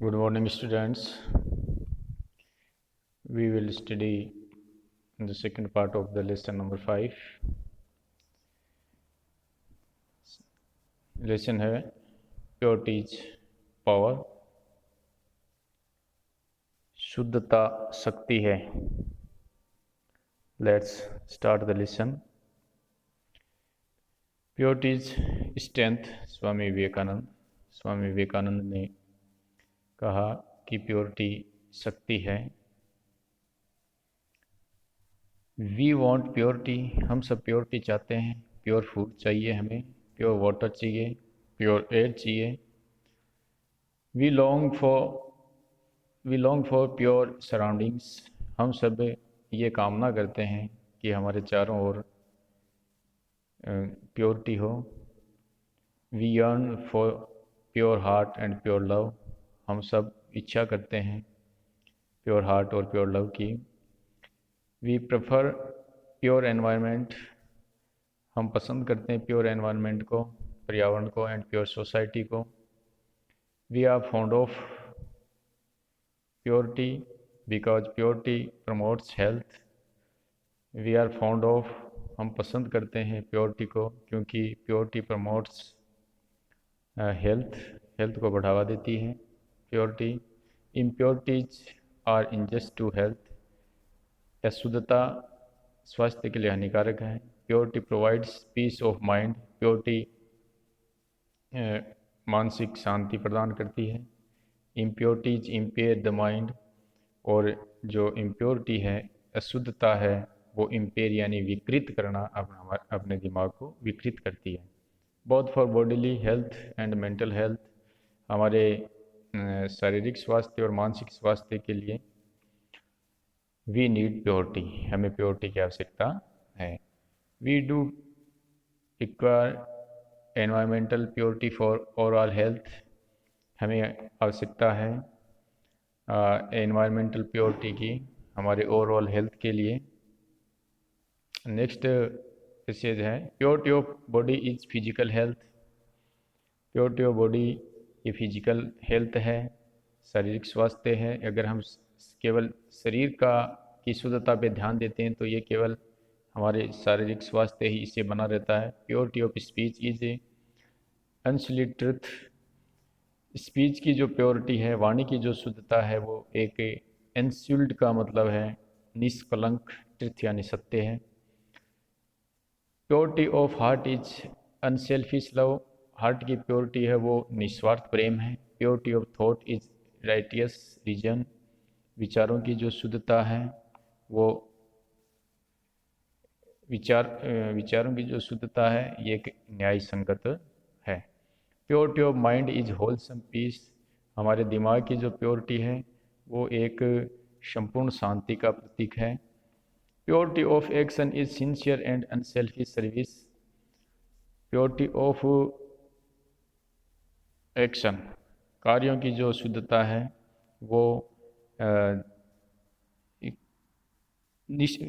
Good morning, students. We will study the second part of the lesson number 5. Lesson है Purity is power. शुद्धता शक्ति है. Let's start the lesson. Purity is strength. Swami Vivekananda ने कहा कि purity शक्ति है. वी वॉन्ट प्योरिटी, हम सब प्योरिटी चाहते हैं. प्योर फूड चाहिए हमें, प्योर वाटर चाहिए, प्योर एयर चाहिए. We long for pure surroundings, हम सब ये कामना करते हैं कि हमारे चारों ओर प्योरिटी हो. We yearn for pure heart and pure love, हम सब इच्छा करते हैं प्योर हार्ट और प्योर लव की. वी प्रेफर प्योर एनवायरनमेंट, हम पसंद करते हैं प्योर एनवायरनमेंट को, पर्यावरण को, एंड प्योर सोसाइटी को. We are fond of purity because purity promotes health. We are fond of, हम पसंद करते हैं प्योरिटी को क्योंकि प्योरिटी प्रमोट्स हेल्थ को बढ़ावा देती है purity. Impurities are unjust to health, अशुद्धता स्वास्थ्य के लिए हानिकारक है. Purity provides peace of mind, purity मानसिक शांति प्रदान करती है. इम्प्योरिटीज इम्पेयर द माइंड, और जो इम्प्योरिटी है, अशुद्धता है, वो इम्पेयर यानी विकृत करना, अपने दिमाग को विकृत करती है. Both for bodily health and mental health, हमारे शारीरिक स्वास्थ्य और मानसिक स्वास्थ्य के लिए वी नीड प्योरिटी, हमें प्योरिटी की आवश्यकता है. We do require environmental purity for overall health, हमें आवश्यकता है एनवायरमेंटल प्योरिटी की हमारे ओवरऑल हेल्थ के लिए. नेक्स्ट पैसेज है purity of body is physical health. Purity of body ये फिजिकल हेल्थ है, शारीरिक स्वास्थ्य है. अगर हम केवल शरीर की शुद्धता पे ध्यान देते हैं तो ये केवल हमारे शारीरिक स्वास्थ्य ही इससे बना रहता है. Purity of speech is a unsullied truth, speech की जो प्योरिटी है, वाणी की जो शुद्धता है, वो एक एनसल्ड का मतलब है निष्कलंक, ट्रुथ यानी सत्य है. Purity of heart is unselfish love, heart की प्योरिटी है वो निस्वार्थ प्रेम है. Purity of thought is righteous reason, विचारों की जो शुद्धता है वो विचारों की जो शुद्धता है ये एक न्याय संगत है. Purity of mind is wholesome peace, हमारे दिमाग की जो प्योरिटी है वो एक संपूर्ण शांति का प्रतीक है. Purity of action is sincere and unselfish service, purity of action, कार्यों की जो शुद्धता है वो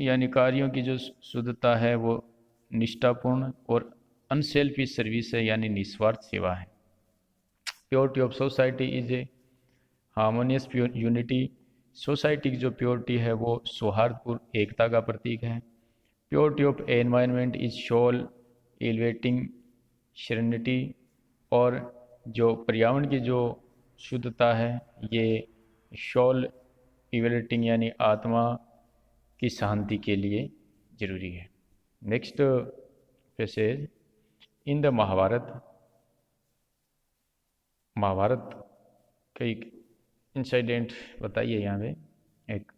यानी कार्यों की जो शुद्धता है वो निष्ठापूर्ण और अनसेल्फिश सर्विस है यानी निस्वार्थ सेवा है. Purity of society is a harmonious unity, society की जो प्योरिटी है वो सौहार्दपूर्ण एकता का प्रतीक है. Purity of environment is soul elevating serenity, और जो पर्यावरण की जो शुद्धता है ये सोल इवेलेटिंग यानी आत्मा की शांति के लिए जरूरी है. Next passage in the Mahabharata का एक इंसिडेंट बताइए यहाँ पे, एक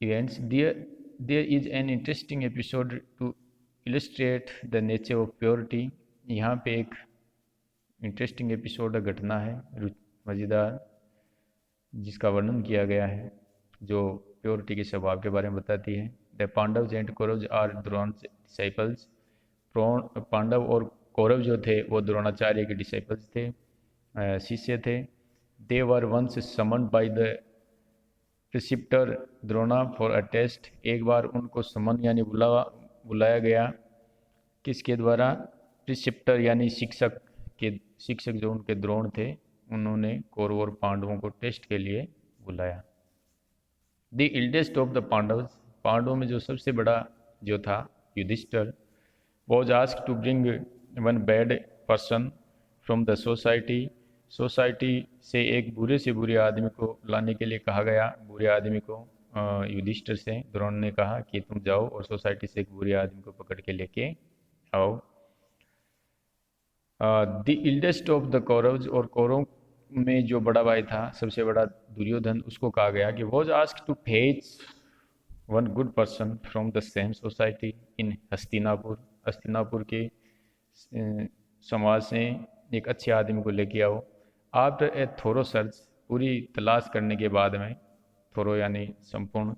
events. There is an interesting episode to illustrate the nature of purity, यहाँ पे एक इंटरेस्टिंग एपिसोड घटना है मज़ेदार जिसका वर्णन किया गया है जो प्योरिटी के स्वभाव के बारे में बताती है. The Pandava and Kaurava are Drona disciples, Pandava और कौरव जो थे वो द्रोणाचार्य के डिसाइपल्स थे, शिष्य थे. They were once summoned by the preceptor Drona for a test, एक बार उनको समन यानी बुलाया गया, किसके द्वारा? प्रिसिप्टर यानी शिक्षक जो उनके द्रोण थे उन्होंने कौरव और पांडवों को टेस्ट के लिए बुलाया। The eldest of the Pandavas, पांडवों में जो सबसे बड़ा जो था Yudhishthira, was asked to bring one bad person from the society, society से एक बुरे से बुरे आदमी को लाने के लिए कहा गया। बुरे आदमी को युधिष्ठिर से द्रोण ने कहा कि तुम जाओ और सोसाइटी से एक बुरे आदमी को पकड़ के लेके आओ। The eldest of the Kauravas, और कौरव में जो बड़ा भाई था सबसे बड़ा दुर्योधन, उसको कहा गया कि was asked to fetch one good person from the same society in Hastinapur, Hastinapur के समाज से एक अच्छे आदमी को लेके आओ। आफ्टर ए थोरो सर्च, पूरी तलाश करने के बाद में, थोरो यानी संपूर्ण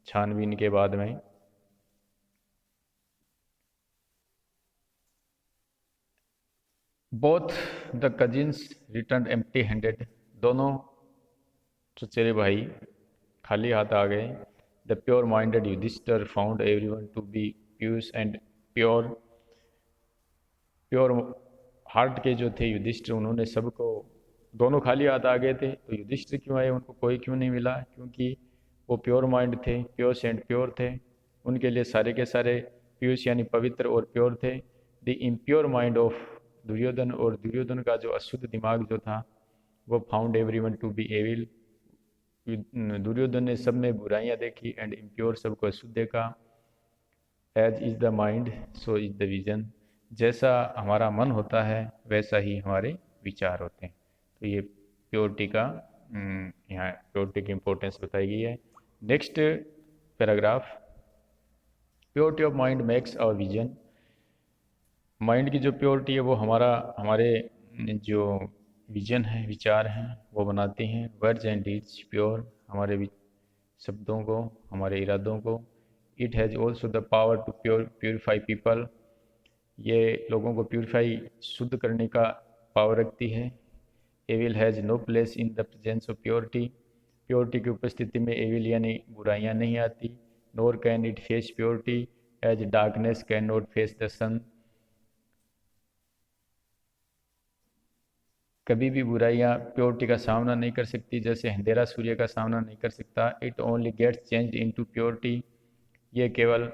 छानबीन के बाद में, both the cousins return empty handed, दोनों चचेरे भाई खाली हाथ आ गए। The pure minded Yudhishthira found everyone to be pious and pure, pure heart के जो थे युधिष्ठिर, उन्होंने सबको, दोनों खाली हाथ आ गए थे तो युधिष्ठिर क्यों आए, उनको कोई क्यों नहीं मिला, क्योंकि वो प्योर माइंड थे, प्योर एंड प्योर थे, उनके लिए सारे के सारे प्यूस यानी पवित्र और प्योर थे। The impure mind of Duryodhana, और दुर्योधन का जो अशुद्ध दिमाग जो था वो found everyone to be evil, Duryodhana ने सब में बुराइयां देखी, एंड इम्प्योर सबको अशुद्ध देखा। As is the mind so is the vision, जैसा हमारा मन होता है वैसा ही हमारे विचार होते हैं। तो ये प्योरिटी का यहाँ प्योरिटी की इम्पोर्टेंस बताई गई है। Next paragraph, purity of mind makes our vision, mind की जो प्योरिटी है वो हमारे जो विजन है, विचार हैं, वो बनाती हैं। वर्ड्स एंड डीड्स प्योर, हमारे शब्दों को, हमारे इरादों को। It has also the power to purify people, ये लोगों को प्योरीफाई, शुद्ध करने का पावर रखती है। Evil has no place in the presence of purity, purity की उपस्थिति में एविल यानी बुराइयां नहीं आती। Nor can it face purity as darkness can not face the sun, कभी भी बुराइयां प्योरिटी का सामना नहीं कर सकती, जैसे अंधेरा सूर्य का सामना नहीं कर सकता। It only gets changed into purity, ये केवल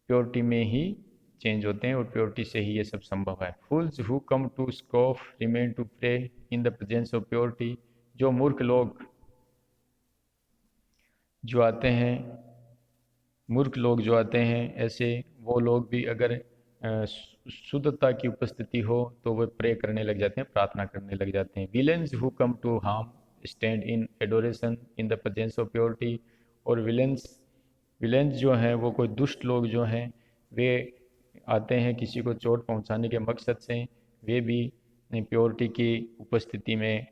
प्योरिटी में ही चेंज होते हैं और प्योरिटी से ही ये सब संभव है। Fools who come to scoff remain to pray in the presence of purity, जो मूर्ख लोग जो आते हैं, मूर्ख लोग जो आते हैं ऐसे, वो लोग भी अगर शुद्धता की उपस्थिति हो तो वे प्रे करने लग जाते हैं, प्रार्थना करने लग जाते हैं। Villains who come to harm stand in adoration in the presence of purity, और विलेंस जो हैं वो कोई दुष्ट लोग जो हैं वे आते हैं किसी को चोट पहुंचाने के मकसद से, वे भी प्योरिटी की उपस्थिति में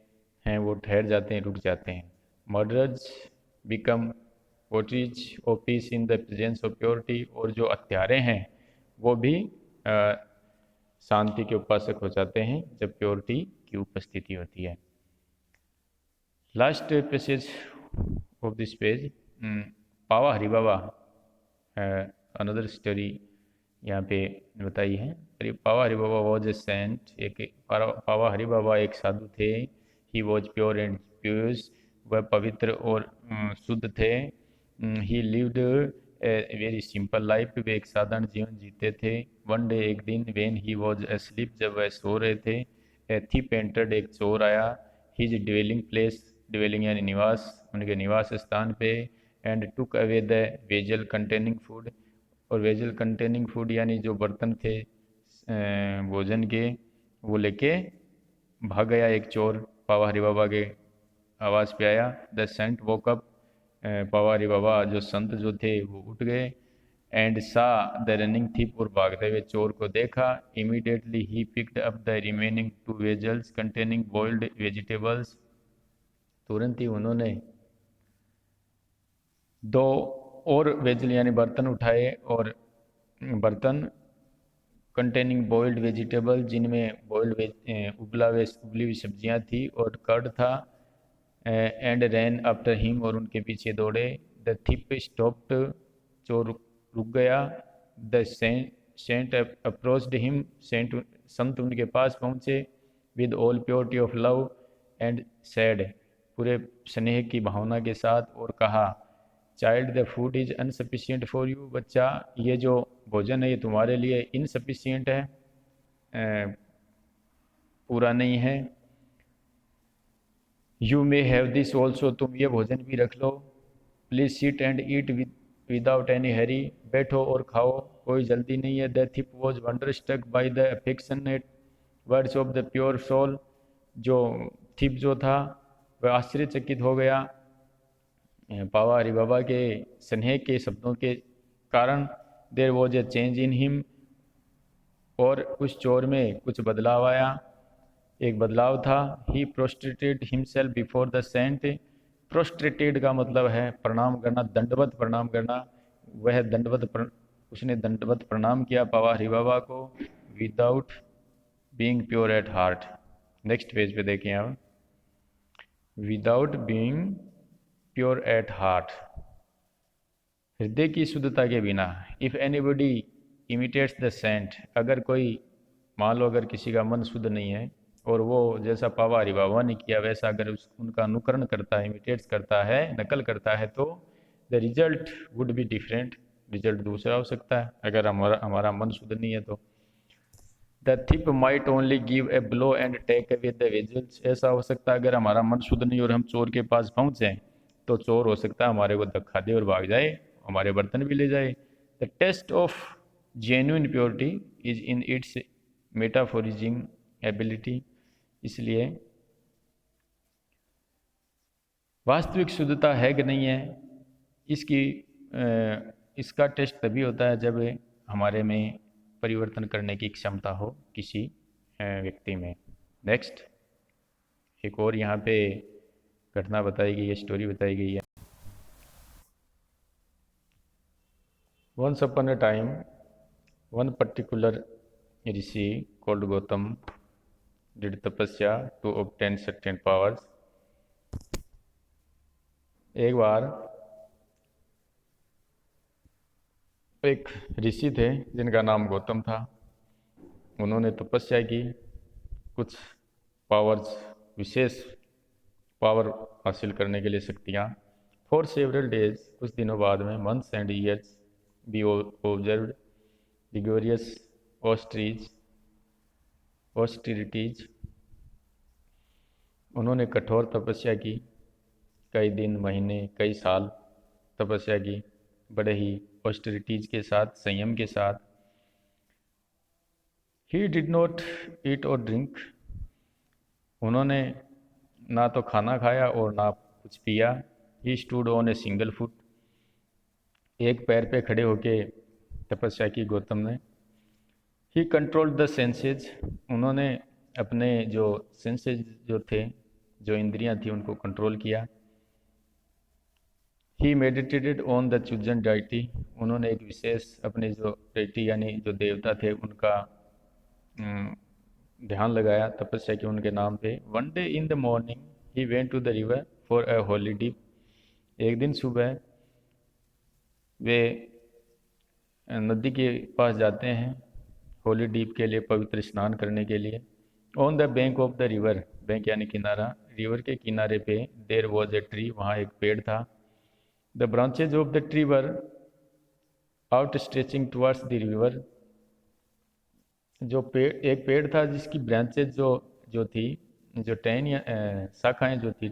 हैं वो ठहर जाते हैं, रुक जाते हैं। Murderers become votaries of peace in the presence of purity, और जो हत्यारे हैं वो भी शांति के उपासक हो जाते हैं जब प्योरिटी की उपस्थिति होती है। Last passage of this page, Pava Haribaba, another story यहाँ पे बताई है। Pava Haribaba was a saint, एक पावा हरिबाबा एक साधु थे। He was pure and pious, वह पवित्र और शुद्ध थे। He lived a very simple life, वे एक साधारण जीवन जीते थे। वन डे, एक दिन, व्हेन ही वॉज एस्लीप, जब वह सो रहे थे, ए थीप एंटर्ड, एक चोर आया। हिज ड्वेलिंग प्लेस, ड्वेलिंग यानी निवास, उनके निवास स्थान पे, and took away the vessel containing food, और वेजल कंटेनिंग फूड यानी जो बर्तन थे भोजन के, वो लेके भाग गया एक चोर। पावा हरि बाबा के आवाज़ पे आया। द सेंट वोक अप, पावा हरि बाबा जो संत जो थे वो उठ गए। एंड सा द रनिंग थीप, और भागते हुए चोर को देखा। Immediately he picked up the remaining 2 vessels containing boiled vegetables, तुरंत ही उन्होंने 2 और वेजल यानी बर्तन उठाए, और बर्तन कंटेनिंग बॉइल्ड वेजिटेबल, जिनमें बॉइल्ड उबली हुई सब्जियां थी, और कर्ड था। एंड रैन आफ्टर हिम, और उनके पीछे दौड़े। द थिप स्टॉप्ड, चोर रुक गया। द सेंट अप्रोच्ड हिम, संत उनके पास पहुंचे। With all purity of love and said, पूरे स्नेह की भावना के साथ, और कहा child the food is insufficient for you, बच्चा ये जो भोजन है ये तुम्हारे लिए इनसफिशियंट है, पूरा नहीं है। You may have this also, तुम ये भोजन भी रख लो। Please sit and eat without any hurry, बैठो और खाओ, कोई जल्दी नहीं है। The thief was wonder struck by the affectionate words of the pure soul, जो थिप जो था वह आश्चर्यचकित हो गया पावा हरि बाबा के स्नेह के शब्दों के कारण। There was a change in him, और उस चोर में कुछ बदलाव आया, एक बदलाव था। ही प्रोस्ट्रेटेड हिमसेल्फ बिफोर द सेंट, प्रोस्ट्रेटेड का मतलब है प्रणाम करना, दंडवत प्रणाम करना। वह उसने दंडवत प्रणाम किया पावा हरि बाबा को, without being pure at heart. Next page पे देखें आप, without being pure at heart, हृदय की शुद्धता के बिना। If anybody imitates the saint, अगर कोई, मान लो अगर किसी का मन शुद्ध नहीं है और वो जैसा पावा हरि बाबा ने किया वैसा अगर उनका अनुकरण करता है, इमिटेट्स करता है, नकल करता है, तो the result would be different, result दूसरा हो सकता है अगर हमारा मन शुद्ध नहीं है तो। The thief might only give a blow and take away the vessels, ऐसा हो सकता है अगर हमारा मन शुद्ध नहीं और हम चोर के पास पहुंच जाएं तो चोर हो सकता है हमारे को धक्का दे और भाग जाए, हमारे बर्तन भी ले जाए। The test of genuine purity is in its metaphorising ability, इसलिए वास्तविक शुद्धता है कि नहीं है इसका टेस्ट तभी होता है जब हमारे में परिवर्तन करने की क्षमता हो किसी व्यक्ति में। नेक्स्ट, एक और यहाँ पे घटना बताई गई है, स्टोरी बताई गई है। Once upon a time, one particular rishi called Gautam did tapasya to obtain certain powers. एक बार एक ऋषि थे जिनका नाम गौतम था, उन्होंने तपस्या की कुछ पावर्स, विशेष पावर हासिल करने के लिए शक्तियाँ। फॉर सेवरल डेज, कुछ दिनों बाद में, months and years, B observed rigorous austerities, उन्होंने कठोर तपस्या की, कई दिन, महीने, कई साल तपस्या की, बड़े ही ऑस्टेरिटीज के साथ, संयम के साथ। ही डिड नॉट ईट और ड्रिंक, उन्होंने ना तो खाना खाया और ना कुछ पिया। He stood on a single foot, एक पैर पे खड़े होके तपस्या की गौतम ने। ही कंट्रोल्ड द सेंसेज, उन्होंने अपने जो सेंसेज जो थे, जो इंद्रियां थी, उनको कंट्रोल किया। He meditated on the chosen deity, उन्होंने एक विशेष अपने जो डाइटी यानी जो देवता थे उनका ध्यान लगाया तपस्या के उनके नाम पे। One day in the morning he went to the river for a holy dip, एक दिन सुबह वे नदी के पास जाते हैं होली डीप के लिए, पवित्र स्नान करने के लिए। On the bank of the river, bank यानी किनारा, रिवर के किनारे पे देयर वॉज ए ट्री, वहाँ एक पेड़ था। The branches of the tree were out stretching towards the river, जो एक पेड़ था जिसकी ब्रांचेज जो थी, जो टहनी शाखाएं जो थी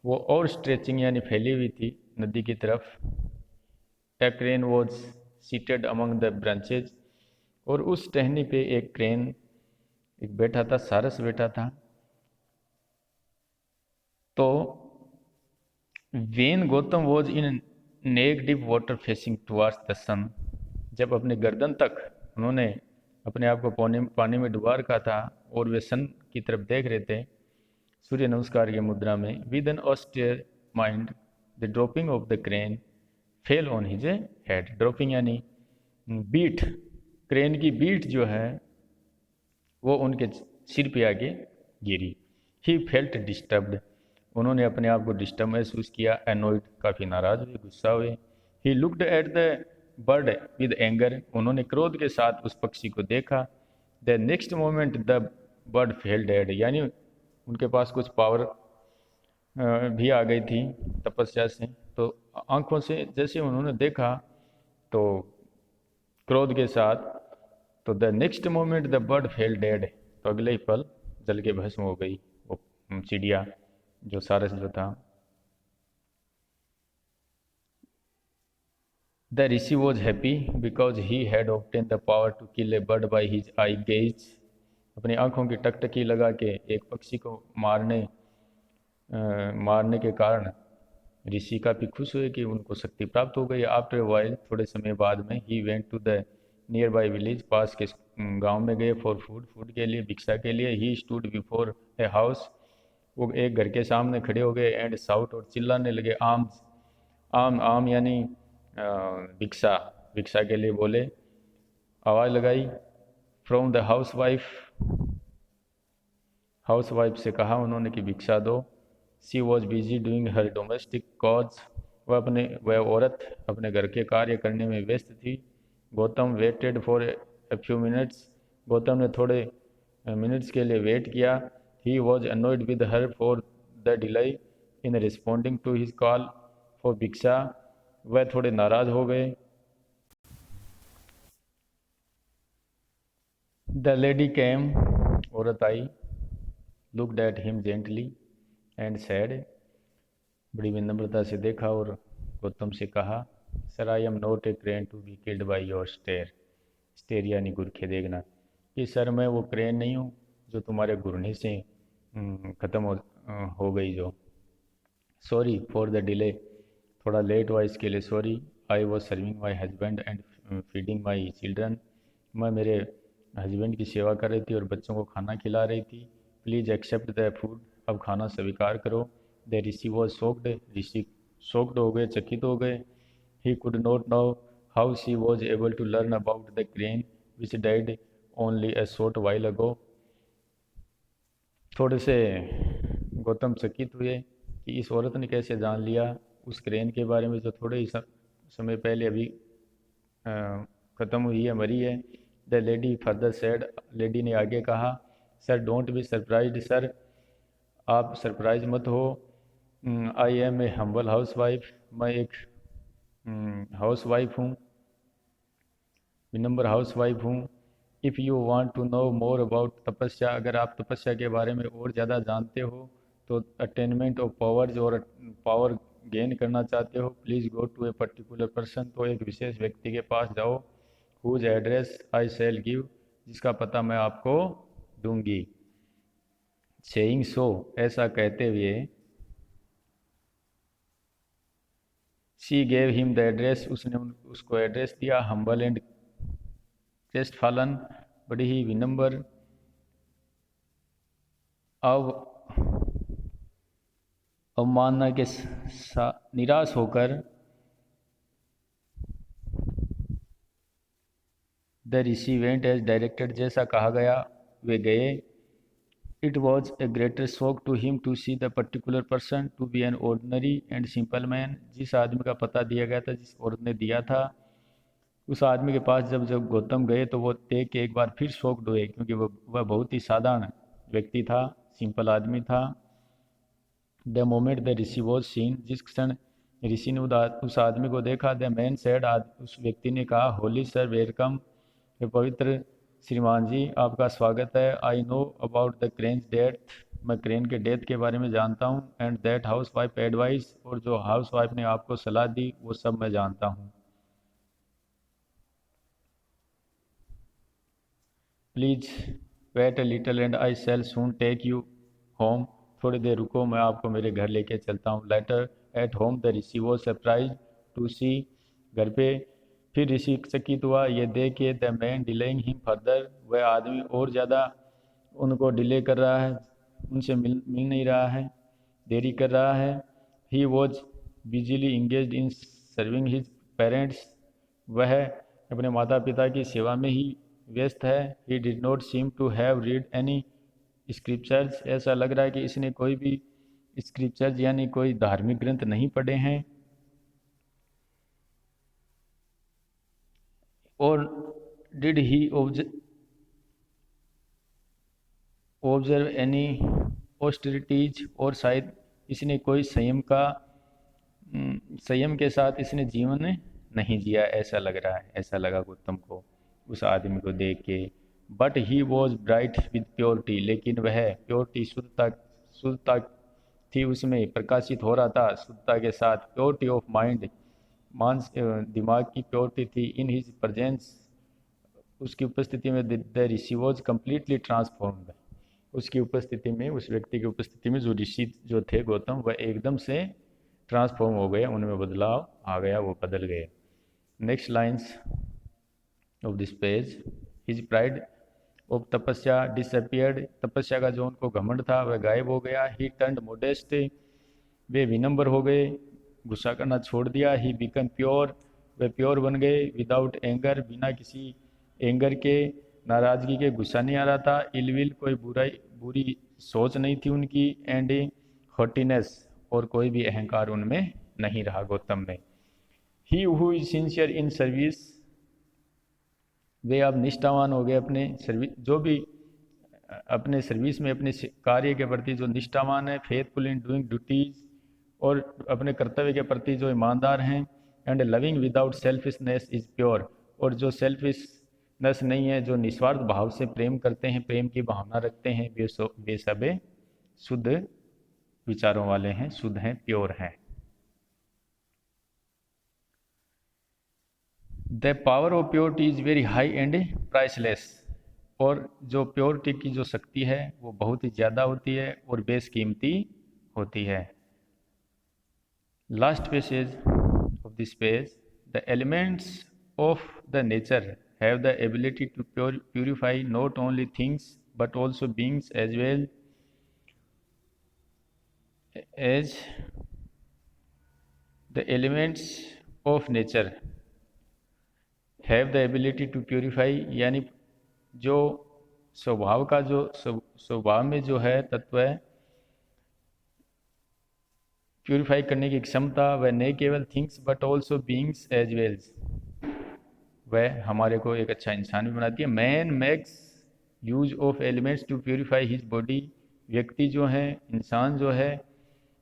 वो और स्ट्रेचिंग यानी फैली हुई थी नदी की तरफ। A crane was seated among the branches, और उस टहनी पे एक क्रेन एक बैठा था, सारस बैठा था। तो when Gautam was in neck deep water facing towards the sun, जब अपने गर्दन तक उन्होंने अपने आप को पानी में डुबा रखा था और वे सन की तरफ देख रहे थे सूर्य नमस्कार की मुद्रा में। With an austere mind the dropping of the crane fell on his head, dropping यानी बीट, क्रेन की बीट जो है वो उनके सिर पे आके गिरी। ही फेल्ट डिस्टर्ब्ड, उन्होंने अपने आप को डिस्टर्ब महसूस किया। एनोइड, काफ़ी नाराज हुए, गुस्सा हुए। He looked at the bird with anger, उन्होंने क्रोध के साथ उस पक्षी को देखा। The next moment the bird fail dead, यानी उनके पास कुछ पावर भी आ गई थी तपस्या से। तो आंखों से जैसे उन्होंने देखा तो क्रोध के साथ, तो the next moment the bird fail dead, तो अगले ही पल जल के भस्म हो गई वो चिड़िया, जो सारस जो था। The rishi was happy because he had obtain the power to kill a bird by his eye gaze, अपनी आंखों की टकटकी लगा के एक पक्षी को मारने के कारण ऋषि काफ़ी खुश हुए कि उनको शक्ति प्राप्त हो गई। आफ्टर वाइल, थोड़े समय बाद में, he went to the nearby village, पास के गांव में गए, फॉर फूड के लिए, भिक्षा के लिए। He stood before a house, वो एक घर के सामने खड़े हो गए, एंड साउट, और चिल्लाने लगे, आर्म्स, आम आम यानी भिक्षा, भिक्षा के लिए बोले, आवाज़ लगाई। फ्रॉम द हाउस वाइफ से कहा उन्होंने कि भिक्षा दो। She was busy doing her domestic cause, वह औरत अपने घर के कार्य करने में व्यस्त थी। Gautam waited for a few minutes, Gautam ने थोड़े मिनट्स के लिए वेट किया। He was annoyed with her for the delay in responding to his call for bhiksha, वह थोड़े नाराज हो गए। द लेडी केम, औरत आई, looked at him gently and said, बड़ी विनम्रता से देखा और गौतम से कहा, sir I am not a crane to be killed by your stare, stare यानी गुरखे देखना, कि सर मैं वो क्रेन नहीं हूँ जो तुम्हारे घुरने से ख़त्म हो गई जो। सॉरी फॉर द डिले, थोड़ा लेट हुआ इसके लिए sorry. I was serving my husband and feeding my children, मैं मेरे हस्बैंड की सेवा कर रही थी और बच्चों को खाना खिला रही थी। प्लीज़ एक्सेप्ट द फूड, अब खाना स्वीकार करो। द ऋषि वॉज शॉक्ड, ऋषि शॉक्ड हो गए, चकित हो गए। He could not know how she was able to learn about the crane which died only a short while ago, थोड़े से गौतम चकित हुए कि इस औरत ने कैसे जान लिया उस क्रेन के बारे में जो थोड़े ही समय पहले अभी ख़त्म हुई है, मरी है। The lady further said, lady ने आगे कहा, sir don't be surprised, sir आप सरप्राइज मत हो। I am a humble housewife, मैं एक हाउस वाइफ हूँ, विनम्र हाउस वाइफ हूँ। If you want to know more about tapasya, अगर आप तपस्या के बारे में और ज़्यादा जानते हो तो अटेनमेंट ऑफ पावर्स, और पावर गेन करना चाहते हो, please go to a particular person, तो एक विशेष व्यक्ति के पास जाओ। Whose address I shall give, जिसका पता मैं आपको दूंगी। सेइंग सो, ऐसा कहते हुए, she gave him the address, उसने उसको एड्रेस दिया। हम्बल एंड क्रेस्ट फालन, बड़ी ही विनम्र अवमानना के निराश होकर the rishi went as directed, जैसा कहा गया वे गए। It was a greater shock to him to see the particular person to be an ordinary and simple man, जिस आदमी का पता दिया गया था, जिस औरत ने दिया था, उस आदमी के पास जब जब गौतम गए तो वो देख के एक बार फिर शॉक्ड हुए, क्योंकि वह बहुत ही साधारण व्यक्ति था, सिंपल आदमी था। The moment the rishi was seen, जिस क्षण ऋषि ने उस आदमी को देखा, द मैन सेड, उस व्यक्ति ने कहा, होली सर वेलकम, पवित्र श्रीमान जी आपका स्वागत है। I know about the crane death, मैं क्रेन के डेथ के बारे में जानता हूँ। And that house wife advice, और जो हाउस वाइफ ने आपको सलाह दी वो सब मैं जानता हूँ। Please wait a little and I shall soon take you home, थोड़ी देर रुको मैं आपको मेरे घर लेके चलता हूँ। Later at home the rishi was surprise to see, घर पे फिर ऋषि चकित हुआ ये देख के, the man delaying him further, वह आदमी और ज़्यादा उनको डिले कर रहा है, उनसे मिल नहीं रहा है, देरी कर रहा है। He was busily engage in serving his parents, वह अपने माता पिता की सेवा में ही व्यस्त है। He did not seem to have read any scriptures, ऐसा लग रहा है कि इसने कोई भी स्क्रिप्चर्स यानी कोई धार्मिक ग्रंथ नहीं पढ़े हैं। और did he observe any austerities, और शायद इसने कोई संयम के साथ इसने जीवन नहीं जिया, ऐसा लग रहा है, ऐसा लगा गौतम को उस आदमी को देख के। But he was bright with purity, लेकिन वह प्योरिटी, शुद्धता, शुद्धता थी उसमें, प्रकाशित हो रहा था शुद्धता के साथ। प्योरिटी ऑफ माइंड, दिमाग की प्योरिटी थी। इन हिज प्रेजेंस, उसकी उपस्थिति में the rishi was completely transformed, उसकी उपस्थिति में, उस व्यक्ति की उपस्थिति में जो ऋषि जो थे गौतम, वह एकदम से ट्रांसफॉर्म हो गए, उनमें बदलाव आ गया, वो बदल गए। Next lines of this page, his pride of तपस्या डिसअपियर्ड, तपस्या का जो उनको घमंड था वह गायब हो गया। ही टर्न्ड मोडेस्ट, वे विनम्र हो गए, गुस्सा करना छोड़ दिया। He become pure, way pure बन गए। विदाउट एंगर, बिना किसी एंगर के, नाराजगी के, गुस्सा नहीं आ रहा था। इलविल, कोई बुरी सोच नहीं थी उनकी। एंड हॉटीनेस, और कोई भी अहंकार उनमें नहीं रहा गौतम में। He who is sincere in service, वे अब निष्ठावान हो गए अपने सर्विस, जो भी अपने सर्विस में, अपने कार्य के प्रति जो निष्ठावान है। फेथफुल इन डूइंग ड्यूटीज, और अपने कर्तव्य के प्रति जो ईमानदार हैं। And loving without selfishness is pure, और जो सेल्फिशनेस नहीं है, जो निस्वार्थ भाव से प्रेम करते हैं, प्रेम की भावना रखते हैं, वे सब शुद्ध विचारों वाले हैं, शुद्ध हैं, प्योर हैं। The power of purity is very high and priceless, और जो प्योरिटी की जो शक्ति है वो बहुत ही ज़्यादा होती है और बेशकीमती होती है। Last passage of this page, the elements of the nature have the ability to purify not only things but also beings as well as the elements of nature have the ability to purify, यानी जो स्वभाव का जो स्वभाव में जो है तत्व है, प्यूरिफाई करने की क्षमता, वह नहीं केवल things but also beings as wells, वह हमारे को एक अच्छा इंसान भी बनाती है। Man makes use of elements to purify his body, व्यक्ति जो है, इंसान जो है,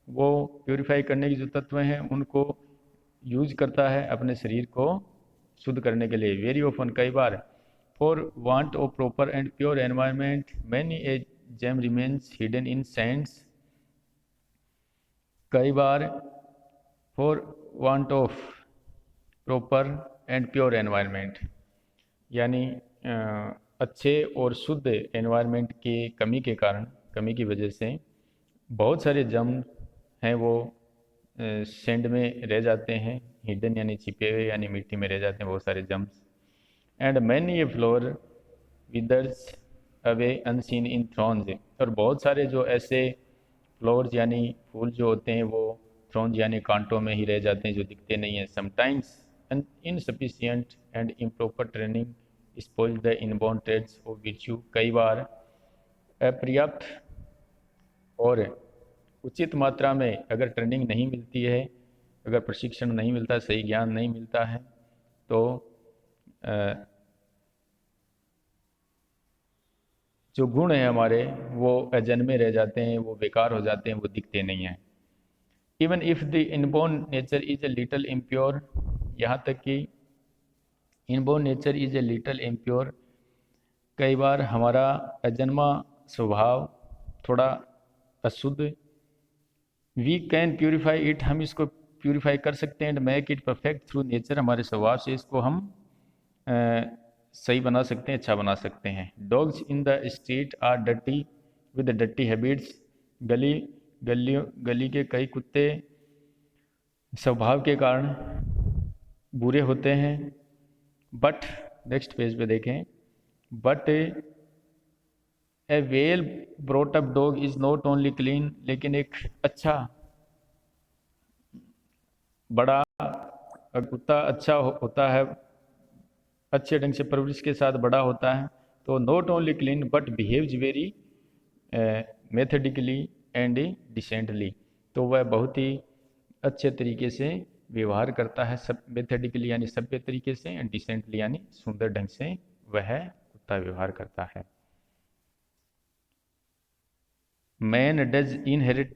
वो प्यूरिफाई करने की जो तत्व हैं उनको यूज करता है अपने शरीर को शुद्ध करने के लिए। वेरी ऑफन, कई बार, for want of proper and pure environment many a gem remains hidden in sands, कई बार for want of proper and pure environment, यानी अच्छे और शुद्ध एनवायरनमेंट की कमी के कारण, कमी की वजह से बहुत सारे जम हैं वो सैंड में रह जाते हैं, हिडन यानी छिपे हुए, यानी मिट्टी में रह जाते हैं बहुत सारे germs. And many a floor withers away unseen in Thrones, और बहुत सारे जो ऐसे फ्लोर्स यानी फूल जो होते हैं वो थ्रॉन्स यानी कांटों में ही रह जाते हैं, जो दिखते नहीं हैं। Sometimes insufficient and improper training spoil the inborn traits of virtue, कई बार अपर्याप्त और उचित मात्रा में अगर ट्रेनिंग नहीं मिलती है, अगर प्रशिक्षण नहीं मिलता, सही ज्ञान नहीं मिलता है, तो जो गुण हैं हमारे वो अजन्मे रह जाते हैं, वो बेकार हो जाते हैं, वो दिखते नहीं हैं। Even if the inborn nature is a little impure, यहाँ तक कि inborn nature is a little impure, कई बार हमारा अजन्मा स्वभाव थोड़ा अशुद्ध, वी कैन प्यूरिफाई इट, हम इसको प्यूरिफाई कर सकते हैं। And make it perfect through nature, हमारे स्वभाव से इसको हम सही बना सकते हैं, अच्छा बना सकते हैं। Dogs in the street are dirty with dirty habits, गली के कई कुत्ते स्वभाव के कारण बुरे होते हैं। बट नेक्स्ट पेज पे देखें, but A well brought up dog is not only clean, लेकिन एक अच्छा बड़ा कुत्ता अच्छा होता है, अच्छे ढंग से परवरिश के साथ बड़ा होता है, तो not only clean but behaves very methodically and decently, तो वह बहुत ही अच्छे तरीके से व्यवहार करता है, सब मेथडिकली यानी सभ्य तरीके से, एंड डिसेंटली यानी सुंदर ढंग से वह कुत्ता व्यवहार करता है। Man does inherit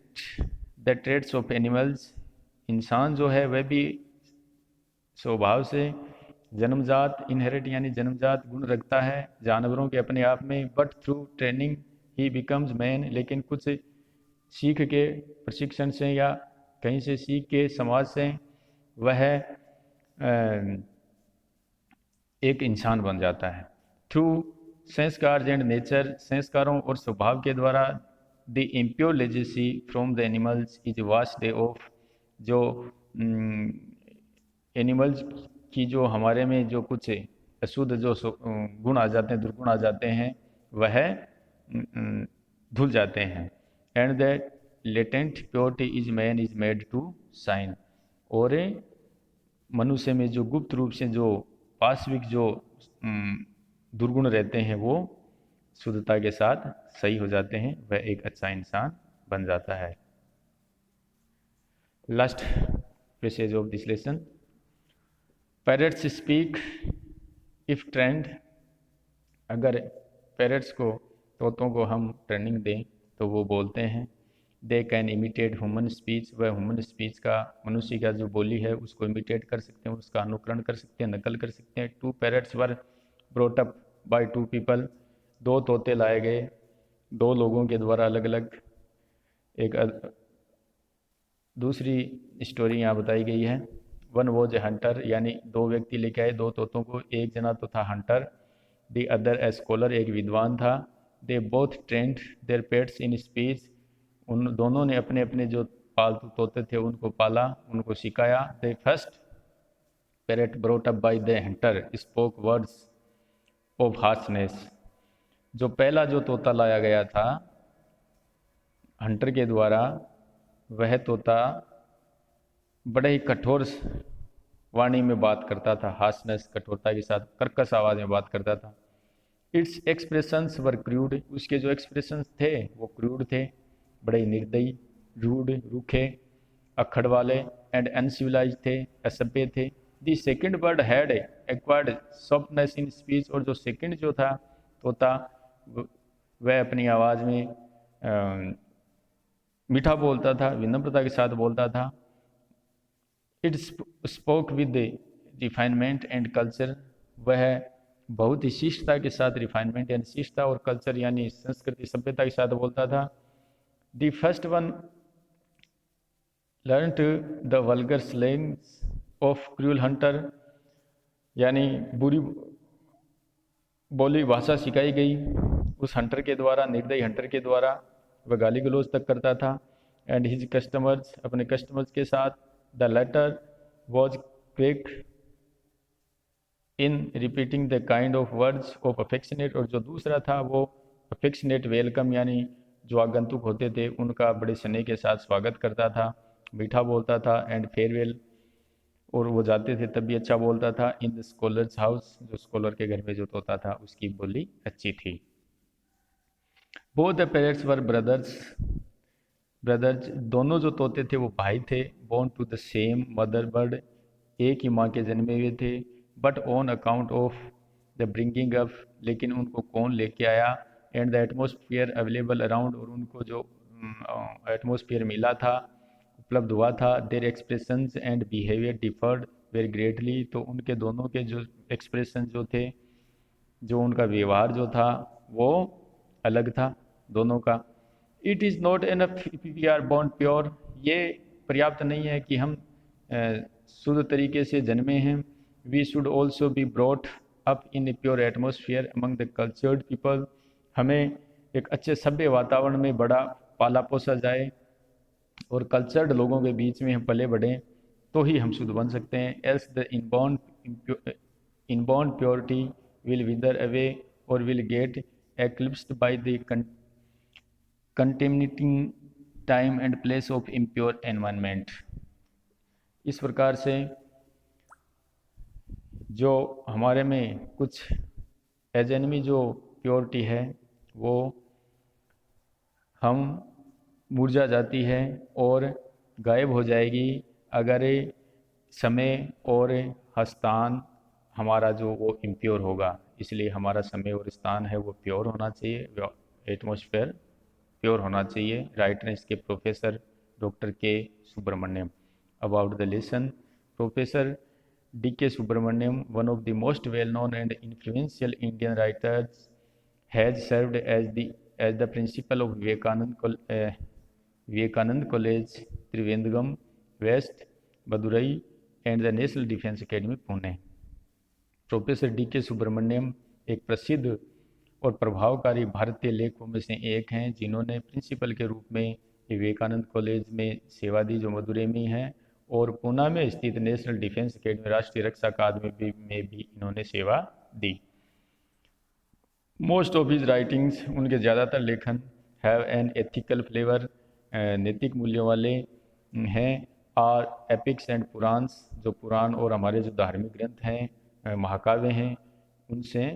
the traits of animals, इंसान जो है वह भी स्वभाव से जन्मजात इनहेरिट यानी जन्मजात गुण रखता है जानवरों के अपने आप में, but through training he becomes man, लेकिन कुछ सीख के प्रशिक्षण से या कहीं से सीख के समाज से वह एक इंसान बन जाता है। थ्रू संस्कार एंड नेचर, संस्कारों और स्वभाव के द्वारा the impure legacy from the animals is vast day of, जो एनिमल्स की जो हमारे में जो कुछ अशुद्ध जो गुण आ जाते हैं, दुर्गुण आ जाते हैं, वह धुल जाते हैं। And that latent purity is man is made to shine, और मनुष्य में जो गुप्त रूप से जो पाश्विक जो दुर्गुण रहते हैं वो शुद्धता के साथ सही हो जाते हैं, वह एक अच्छा इंसान बन जाता है। Last passage of this lesson, parrots speak if trend, अगर पैरट्स को तोतों को हम ट्रेनिंग दें तो वो बोलते हैं। They can imitate human speech, वह ह्यूमन स्पीच का मनुष्य का जो बोली है उसको इमिटेट कर सकते हैं, उसका अनुकरण कर सकते हैं, नकल कर सकते हैं। 2 parrots were brought up by 2 people, 2 तोते लाए गए 2 लोगों के द्वारा अलग अलग। एक दूसरी स्टोरी यहाँ बताई गई है। 1 वॉज ए हंटर, यानी 2 व्यक्ति लेके आए 2 तोतों को, एक जना तो था hunter, the other a scholar, एक विद्वान था। They both trained their pets in speech, उन दोनों ने अपने अपने जो पालतू तोते थे उनको पाला, उनको सिखाया। The first parrot brought up by the Hunter spoke words of harshness, जो पहला जो तोता लाया गया था हंटर के द्वारा, वह तोता बड़े ही कठोर वाणी में बात करता था, हार्शनेस कठोरता के साथ कर्कश आवाज़ में बात करता था। इट्स एक्सप्रेशंस वर क्रूड, उसके जो एक्सप्रेशंस थे वो क्रूड थे, बड़े निर्दयी, रूड रूखे, अखड़ वाले, एंड अनसिविलाइज थे, असभ्य थे। The second bird had acquired softness in speech, और जो सेकेंड जो था तोता वह अपनी आवाज़ में मीठा बोलता था, विनम्रता के साथ बोलता था। It spoke with refinement and culture, वह बहुत ही शिष्टता के साथ, रिफाइनमेंट यानी शिष्टता, और कल्चर यानी संस्कृति सभ्यता के साथ बोलता था। The first one learned the vulgar slangs of cruel Hunter, यानी बुरी बोली भाषा सिखाई गई उस हंटर के द्वारा, निर्दयी हंटर के द्वारा, वह गाली गलौज तक करता था। एंड हिज कस्टमर्स, अपने कस्टमर्स के साथ, the latter was quick in repeating the kind of words of affectionate, और जो दूसरा था वो अफेक्शनेट वेलकम, यानी जो आगंतुक होते थे उनका बड़े स्नेह के साथ स्वागत करता था, मीठा बोलता था। एंड फेयरवेल, और वो जाते थे तब भी अच्छा बोलता था। इन द स्कॉलर्स हाउस, जो स्कॉलर के घर में जो तोता था उसकी बोली अच्छी थी। Both the parents were brothers, brothers दोनों जो तोते थे वो भाई थे। Born to the same mother bird, एक ही माँ के जन्मे हुए थे। But on account of the bringing up, लेकिन उनको कौन लेके आया। And the atmosphere available around, और उनको जो एटमोसफियर मिला था, उपलब्ध हुआ था। Their expressions and behaviour differed very greatly, तो उनके दोनों के जो एक्सप्रेशन जो थे, जो उनका व्यवहार जो था वो अलग था दोनों का। It is not enough if we are born pure, ये पर्याप्त नहीं है कि हम शुद्ध तरीके से जन्मे हैं। We should also be brought up in a pure atmosphere among the cultured people, हमें एक अच्छे सभ्य वातावरण में बड़ा पाला पोसा जाए और कल्चर्ड लोगों के बीच में हम पले बढ़ें, तो ही हम शुद्ध बन सकते हैं। Else the inborn purity will wither away or will get eclipsed by the contaminating time and place of impure environment. इस प्रकार से जो हमारे में कुछ एजेनमी जो प्योरिटी है वो हम मुरझा जाती है और गायब हो जाएगी अगर समय और स्थान हमारा जो वो इम्प्योर होगा। इसलिए हमारा समय और स्थान है वो प्योर होना चाहिए, एटमॉस्फेयर प्योर होना चाहिए। राइटर इसके professor doctor K Subramaniam. About the lesson, professor D K Subramaniam, one of the most well known and influential Indian writers, has served as the principal of Vivekananda college Trivandrum west Madurai and the national defence academy Pune. Professor D K Subramaniam एक प्रसिद्ध और प्रभावकारी भारतीय लेखकों में से एक हैं, जिन्होंने प्रिंसिपल के रूप में विवेकानंद कॉलेज में सेवा दी जो मदुरई में है, और पूना में स्थित नेशनल डिफेंस एकेडमी राष्ट्रीय रक्षा अकादमी में भी इन्होंने सेवा दी। मोस्ट ऑफ हिज राइटिंग्स, उनके ज़्यादातर लेखन हैव एन एथिकल फ्लेवर, नैतिक मूल्यों वाले हैं। आर एपिक्स एंड पुराण्स, जो पुराण और हमारे जो धार्मिक ग्रंथ हैं, महाकाव्य हैं, उनसे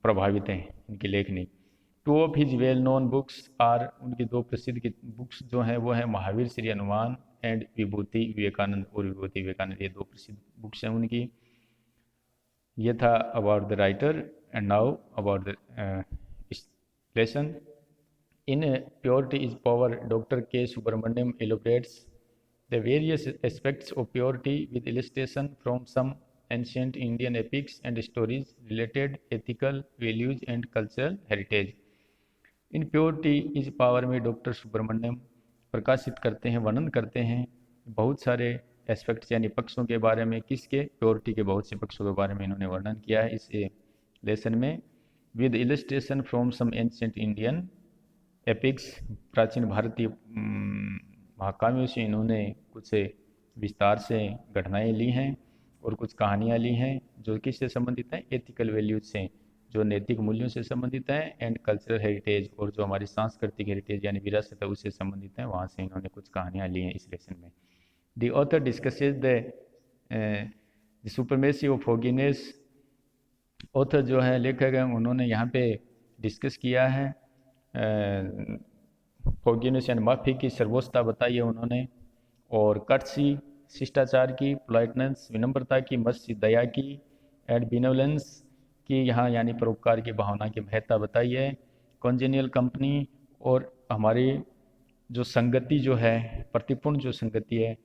प्रभावित हैं इनकी लेखनी। Two of his well known books are, उनकी दो प्रसिद्ध की बुक्स जो हैं वो है महावीर श्री हनुमान एंड विभूति विवेकानंद और विभूति विवेकानंद, ये दो प्रसिद्ध बुक्स हैं उनकी। ये था about the writer. And now about the lesson. In purity is power, doctor K Subramaniam elaborates the various aspects of purity with illustration from some ancient Indian epics and stories, related ethical values and cultural heritage. In purity is power में doctor Subramaniam प्रकाशित करते हैं, वर्णन करते हैं बहुत सारे aspects यानी पक्षों के बारे में। किसके? प्योरिटी के बहुत से पक्षों के बारे में इन्होंने वर्णन किया है इस लेसन में। With illustration from some ancient Indian epics, प्राचीन भारतीय महाकाव्यों से इन्होंने कुछ विस्तार से घटनाएं ली हैं और कुछ कहानियाँ ली हैं जो किससे संबंधित हैं? एथिकल वैल्यूज से, जो नैतिक मूल्यों से संबंधित हैं, एंड कल्चरल हेरिटेज, और जो हमारी सांस्कृतिक हेरिटेज यानी विरासत है उससे संबंधित हैं, वहाँ से इन्होंने कुछ कहानियाँ ली हैं इस लेसन में। The author discusses the supremacy of holiness, author जो है लेखक हैं उन्होंने यहाँ पे डिस्कस किया है होगीनेस यानी माफ़ी की सर्वोच्चता बताई है उन्होंने, और कर्टसी शिष्टाचार की, पोलाइटनेस विनम्रता की, मर्सी दया की, एंड बिनेवलेंस की यहाँ यानी परोपकार की भावना की महत्ता बताई है। कॉन्जेनियल कंपनी, और हमारी जो संगति जो है, प्रतिपूर्ण जो संगति है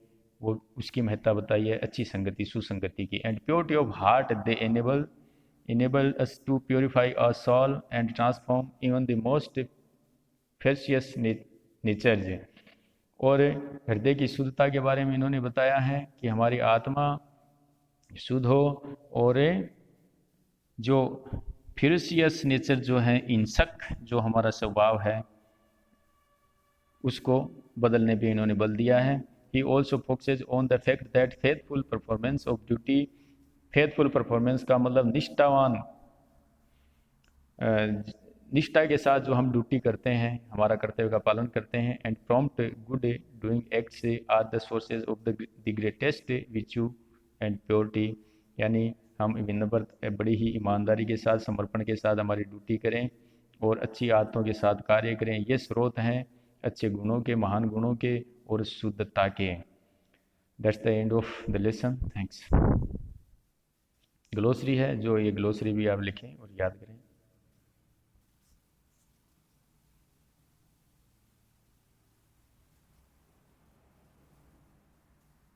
वो उसकी महत्ता बताई है, अच्छी संगति, सुसंगति की। And purity of heart, they enable us to purify our soul and transform even the most ferocious natures। और हृदय की शुद्धता के बारे में इन्होंने बताया है कि हमारी आत्मा शुद्ध हो और जो फेरोसियस नेचर जो है, हिंसक जो हमारा स्वभाव है, उसको बदलने पे इन्होंने बल दिया है। He also focuses on the fact that faithful performance of duty, faithful performance का मतलब निष्ठावान, निष्ठा के साथ जो हम ड्यूटी करते हैं, हमारा कर्तव्य का पालन करते हैं, and prompt good doing acts are the sources of the greatest virtue and purity, यानी हम विनम्र बड़ी ही ईमानदारी के साथ, समर्पण के साथ हमारी ड्यूटी करें और अच्छी आदतों के साथ कार्य करें। ये स्रोत हैं अच्छे गुणों के, महान गुणों के और शुद्धता के। That's the end of the lesson. Thanks. Glossary है, जो ये ग्लोसरी भी आप लिखें और याद करें।